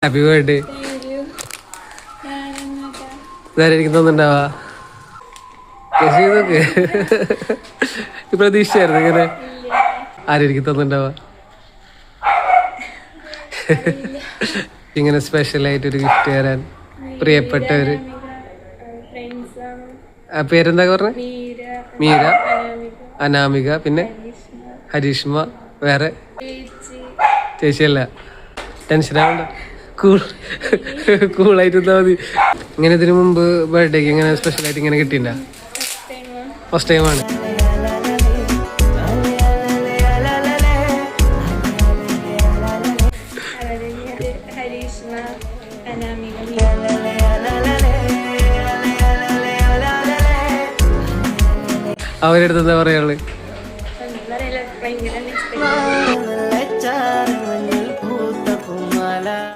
Happy birthday. ഇതായിരിക്കും തോന്നുന്നുണ്ടാവാ നോക്ക്. പ്രതീക്ഷയായിരുന്നു ഇങ്ങനെ ആരായിരിക്കും തോന്നുന്നുണ്ടാവാ ഇങ്ങനെ സ്പെഷ്യലായിട്ടൊരു ഗിഫ്റ്റ് തരാൻ പ്രിയപ്പെട്ടവര്. പേരെന്താ പറഞ്ഞ? മീര, അനാമിക, പിന്നെ ഹരീഷ്മ, വേറെ ചേച്ചിയല്ല. ടെൻഷനാവണ്ട, കൂളായിട്ട് ഇരുന്നാ മതി. ഇങ്ങനെ ഇതിനു മുമ്പ് ബർത്ത്ഡേക്ക് ഇങ്ങനെ സ്പെഷ്യലായിട്ട് ഇങ്ങനെ കിട്ടിയിട്ടുണ്ടോ? ഫസ്റ്റ് ടൈമാണ്. അവരുടെ അടുത്ത് എന്താ പറയാനുള്ളത്?